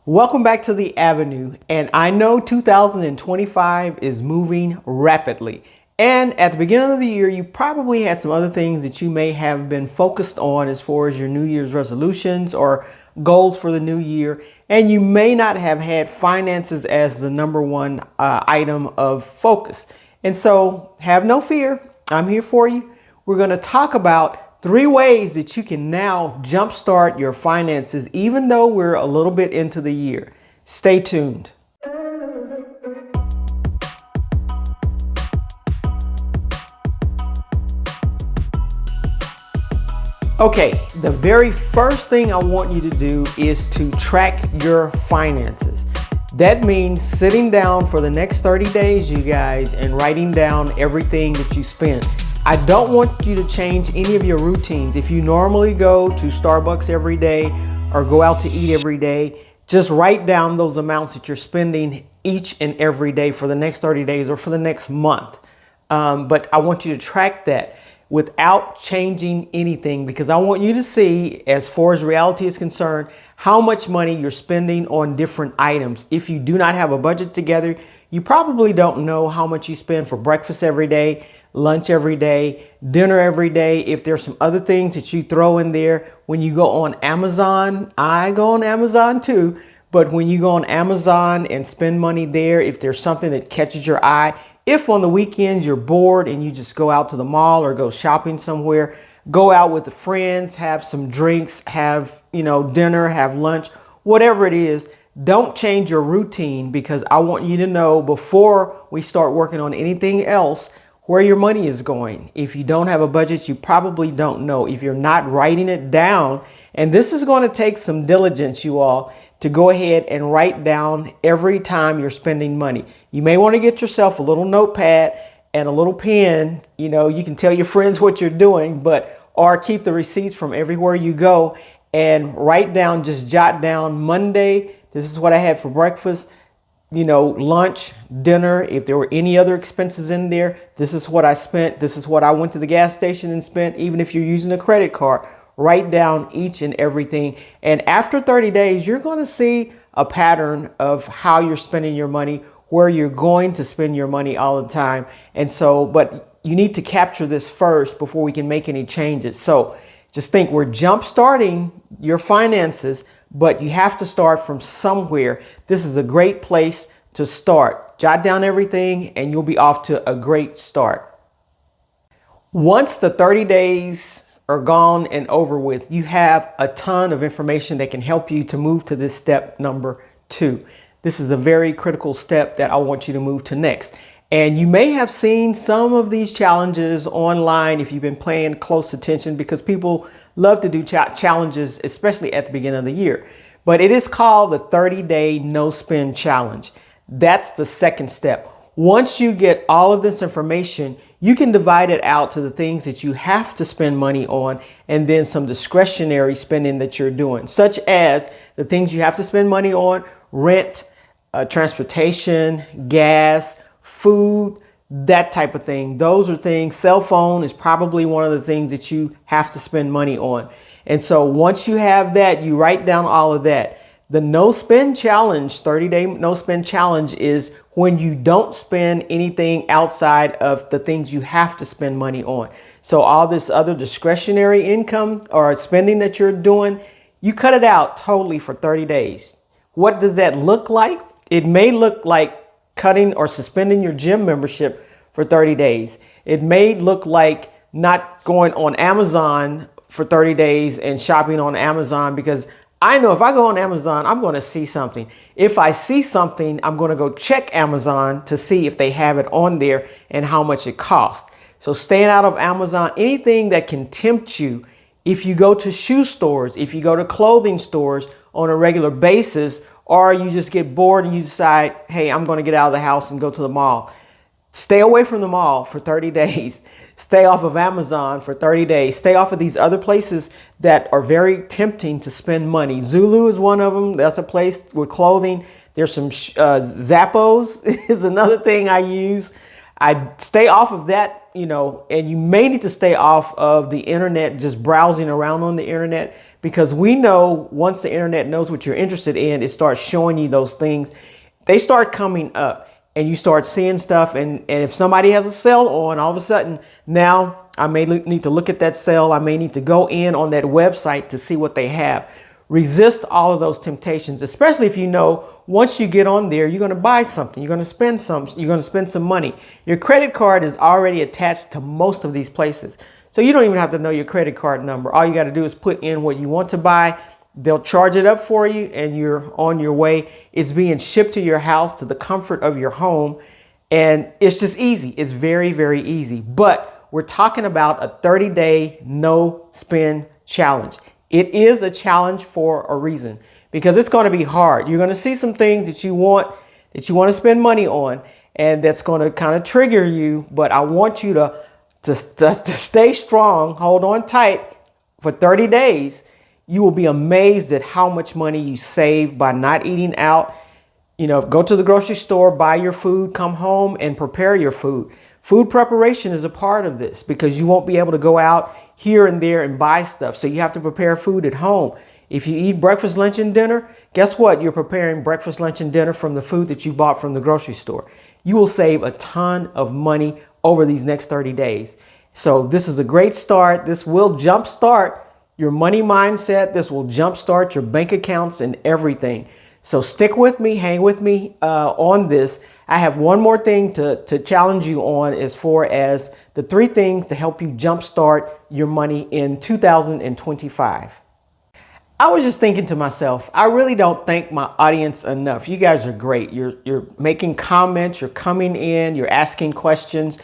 Welcome back to the Avenue, and I know 2025 is moving rapidly. And at the beginning of the year, you probably had some other things that you may have been focused on as far as your New Year's resolutions or goals for the new year. And you may not have had finances as the number one item of focus. And so have no fear. I'm here for you. We're going to talk about 3 ways that you can now jumpstart your finances, even though we're a little bit into the year. Stay tuned. Okay, the very first thing I want you to do is to track your finances. That means sitting down for the next 30 days, you guys, and writing down everything that you spend. I don't want you to change any of your routines. If you normally go to Starbucks every day or go out to eat every day, just write down those amounts that you're spending each and every day for the next 30 days or for the next month. But I want you to track that without changing anything, because I want you to see, as far as reality is concerned, how much money you're spending on different items. If you do not have a budget together, you probably don't know how much you spend for breakfast every day, lunch every day, dinner every day. If there's some other things that you throw in there when you go on Amazon, I go on Amazon too, but when you go on Amazon and spend money there, if there's something that catches your eye, if on the weekends you're bored and you just go out to the mall or go shopping somewhere, go out with the friends, have some drinks, have, dinner, have lunch, whatever it is, don't change your routine, because I want you to know before we start working on anything else where your money is going. If you don't have a budget, you probably don't know. If you're not writing it down, and this is going to take some diligence, you all, to go ahead and write down every time you're spending money. You may want to get yourself a little notepad and a little pen. You can tell your friends what you're doing, or keep the receipts from everywhere you go and write down, just jot down Monday, this is what I had for breakfast, lunch, dinner. If there were any other expenses in there, this is what I spent. This is what I went to the gas station and spent. Even if you're using a credit card, write down each and everything. And after 30 days, you're going to see a pattern of how you're spending your money, where you're going to spend your money all the time. And so, but you need to capture this first before we can make any changes. So just think, we're jump starting your finances, but you have to start from somewhere. This is a great place to start. Jot down everything and you'll be off to a great start. Once the 30 days are gone and over with, you have a ton of information that can help you to move to this step number 2. This is a very critical step that I want you to move to next. And you may have seen some of these challenges online if you've been paying close attention, because people love to do challenges, especially at the beginning of the year. But it is called the 30-day no spend challenge. That's the second step. Once you get all of this information, you can divide it out to the things that you have to spend money on, and then some discretionary spending that you're doing, such as the things you have to spend money on: rent, transportation, gas, food, that type of thing. Those are things. Cell phone is probably one of the things that you have to spend money on. And so once you have that, you write down all of that. The no spend challenge, 30-day no spend challenge, is when you don't spend anything outside of the things you have to spend money on. So all this other discretionary income or spending that you're doing, you cut it out totally for 30 days. What does that look like? It may look like cutting or suspending your gym membership for 30 days. It may look like not going on Amazon for 30 days and shopping on Amazon, because I know if I go on Amazon, I'm going to see something. If I see something, I'm going to go check Amazon to see if they have it on there and how much it costs. So staying out of Amazon, anything that can tempt you. If you go to shoe stores, if you go to clothing stores on a regular basis, or you just get bored and you decide, hey, I'm going to get out of the house and go to the mall, stay away from the mall for 30 days. Stay off of Amazon for 30 days. Stay off of these other places that are very tempting to spend money. Zulu is one of them. That's a place with clothing. There's some Zappos is another thing I use. I stay off of that, and you may need to stay off of the internet, just browsing around on the internet, because we know once the internet knows what you're interested in, it starts showing you those things. They start coming up and you start seeing stuff. And if somebody has a sale on, all of a sudden, now I may need to look at that sale. I may need to go in on that website to see what they have. Resist all of those temptations, especially if you know once you get on there, you're going to buy something, you're going to spend some money. Your credit card is already attached to most of these places. So you don't even have to know your credit card number. All you got to do is put in what you want to buy. They'll charge it up for you and you're on your way. It's being shipped to your house, to the comfort of your home. And it's just easy. It's very, very easy. But we're talking about a 30-day no spend challenge. It is a challenge for a reason, because it's going to be hard. You're going to see some things that you want to spend money on, and that's going to kind of trigger you. But I want you to stay strong, hold on tight for 30 days. You will be amazed at how much money you save by not eating out. Go to the grocery store, buy your food, come home and prepare your food. Food preparation is a part of this, because you won't be able to go out here and there and buy stuff. So you have to prepare food at home. If you eat breakfast, lunch, and dinner, guess what? You're preparing breakfast, lunch, and dinner from the food that you bought from the grocery store. You will save a ton of money over these next 30 days. So this is a great start. This will jumpstart your money mindset. This will jumpstart your bank accounts and everything. So stick with me, hang with me on this. I have one more thing to challenge you on, as far as the 3 things to help you jumpstart your money in 2025. I was just thinking to myself, I really don't thank my audience enough. You guys are great. You're making comments, you're coming in, you're asking questions.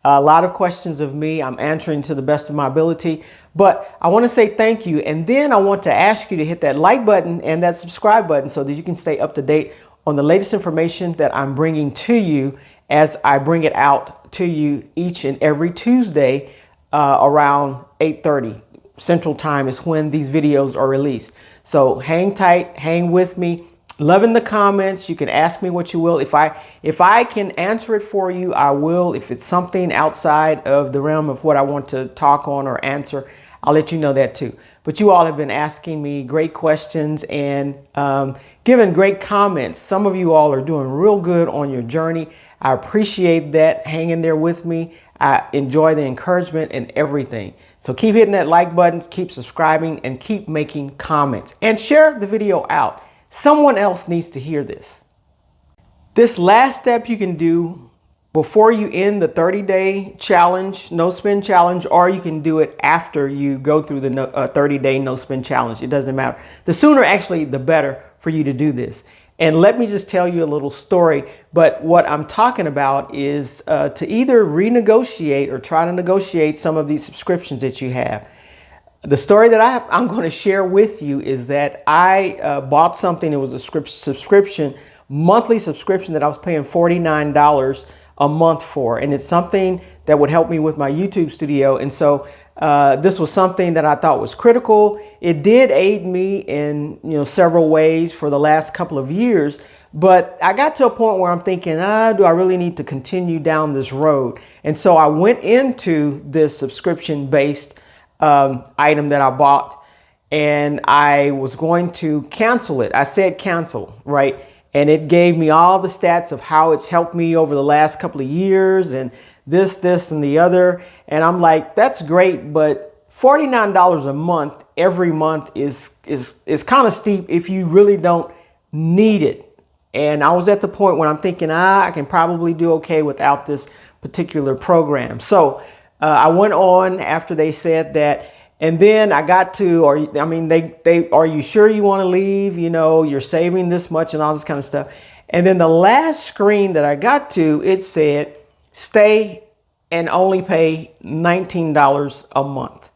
A lot of questions of me, I'm answering to the best of my ability. But I want to say thank you. And then I want to ask you to hit that like button and that subscribe button so that you can stay up to date on the latest information that I'm bringing to you, as I bring it out to you each and every Tuesday around 8:30 Central Time is when these videos are released. So hang tight, hang with me. Love in the comments. You can ask me what you will. If I can answer it for you, I will. If it's something outside of the realm of what I want to talk on or answer, I'll let you know that too. But you all have been asking me great questions and giving great comments. Some of you all are doing real good on your journey. I appreciate that. Hang in there with me. I enjoy the encouragement and everything. So keep hitting that like button, keep subscribing, and keep making comments. And share the video out. Someone else needs to hear this. This last step you can do before you end the 30-day challenge, no spend challenge, or you can do it after you go through the 30-day no spend challenge. It doesn't matter. The sooner, actually, the better for you to do this. And let me just tell you a little story. But what I'm talking about is to either renegotiate or try to negotiate some of these subscriptions that you have. The story that I'm going to share with you is that I bought something. It was a subscription, monthly subscription that I was paying $49 a month for. And it's something that would help me with my YouTube studio. And so this was something that I thought was critical. It did aid me in several ways for the last couple of years. But I got to a point where I'm thinking, do I really need to continue down this road? And so I went into this subscription-based item that I bought, and I was going to cancel it. I said cancel, right? And it gave me all the stats of how it's helped me over the last couple of years and this, and the other. And I'm like, that's great, but $49 a month every month is kind of steep if you really don't need it. And I was at the point when I'm thinking, I can probably do okay without this particular program. So I went on after they said that, and then I got to, they are you sure you want to leave? You're saving this much and all this kind of stuff. And then the last screen that I got to, it said, stay and only pay $19 a month.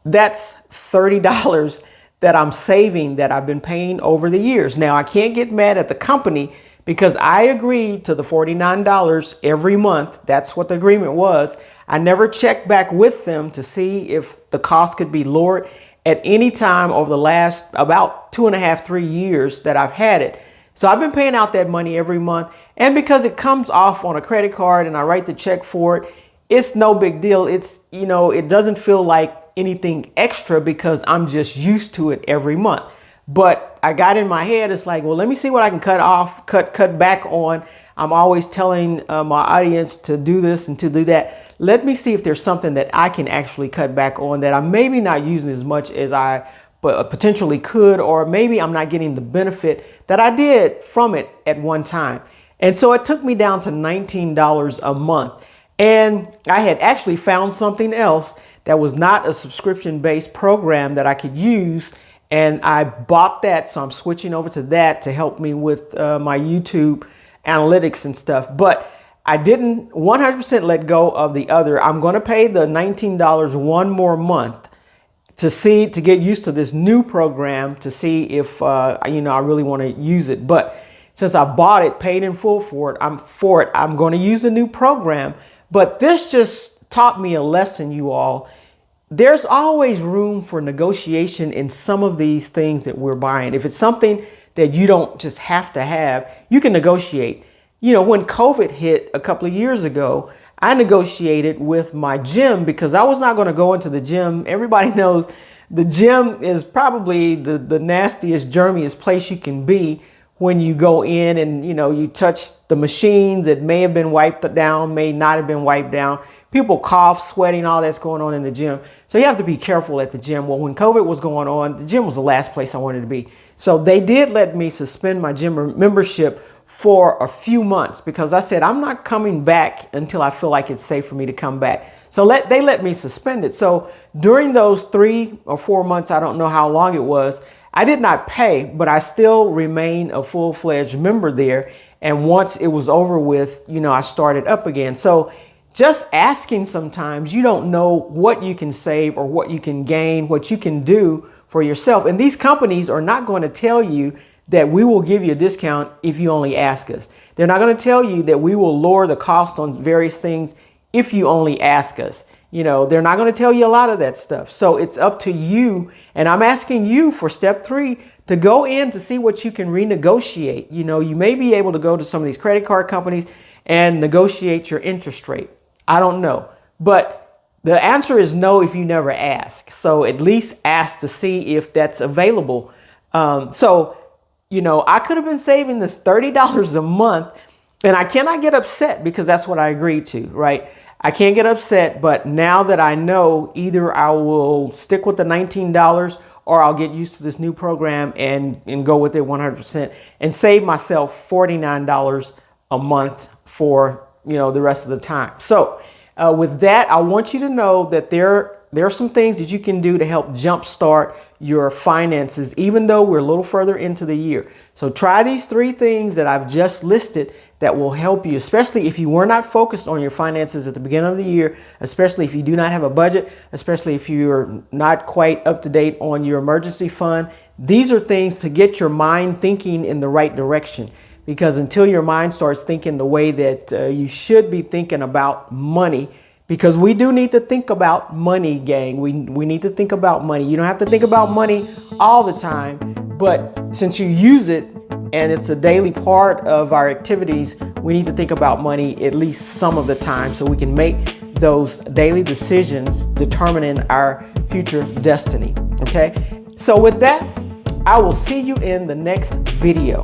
That's $30 that I'm saving that I've been paying over the years. Now, I can't get mad at the company because I agreed to the $49 every month. That's what the agreement was. I never checked back with them to see if the cost could be lowered at any time over the last about 2.5, 3 years that I've had it. So I've been paying out that money every month. And because it comes off on a credit card and I write the check for it, it's no big deal. It's, you know, it doesn't feel like anything extra because I'm just used to it every month. But I got in my head, it's like, well, let me see what I can cut back on. I'm always telling my audience to do this and to do that. Let me see if there's something that I can actually cut back on that I'm maybe not using as much as I potentially could, or maybe I'm not getting the benefit that I did from it at one time. And so it took me down to $19 a month. And I had actually found something else that was not a subscription-based program that I could use. And I bought that. So I'm switching over to that to help me with my YouTube analytics and stuff. But I didn't 100% let go of the other. I'm going to pay the $19 one more month to get used to this new program, to see if, you know, I really want to use it. But since I bought it, paid in full for it, I'm going to use the new program. But this just taught me a lesson, you all. There's always room for negotiation in some of these things that we're buying. If it's something that you don't just have to have, you can negotiate. You know, when COVID hit a couple of years ago, I negotiated with my gym because I was not going to go into the gym. Everybody knows the gym is probably the nastiest, germiest place you can be when you go in and, you know, you touch the machines that may have been wiped down, may not have been wiped down. People cough, sweating, all that's going on in the gym. So you have to be careful at the gym. Well, when COVID was going on, the gym was the last place I wanted to be. So they did let me suspend my gym membership for a few months because I said, I'm not coming back until I feel like it's safe for me to come back. So they let me suspend it. So during those 3 or 4 months, I don't know how long it was, I did not pay, but I still remain a full-fledged member there. And once it was over with, you know, I started up again. So just asking, sometimes you don't know what you can save or what you can gain, what you can do for yourself. And these companies are not going to tell you that we will give you a discount if you only ask us. They're not going to tell you that we will lower the cost on various things if you only ask us. You know, they're not going to tell you a lot of that stuff. So it's up to you. And I'm asking you for step 3 to go in to see what you can renegotiate. You know, you may be able to go to some of these credit card companies and negotiate your interest rate. I don't know. But the answer is no if you never ask. So at least ask to see if that's available. So, you know, I could have been saving this $30 a month, and I cannot get upset because that's what I agreed to, right? I can't get upset, but now that I know, either I will stick with the $19 or I'll get used to this new program and go with it 100% and save myself $49 a month for, you know, the rest of the time. So with that, I want you to know that there are some things that you can do to help jumpstart your finances, even though we're a little further into the year. So try these 3 things that I've just listed that will help you, especially if you were not focused on your finances at the beginning of the year, especially if you do not have a budget, especially if you're not quite up to date on your emergency fund. These are things to get your mind thinking in the right direction, because until your mind starts thinking the way that you should be thinking about money, because we do need to think about money, gang. We need to think about money. You don't have to think about money all the time, but since you use it and it's a daily part of our activities, we need to think about money at least some of the time so we can make those daily decisions determining our future destiny. Okay? So with that, I will see you in the next video.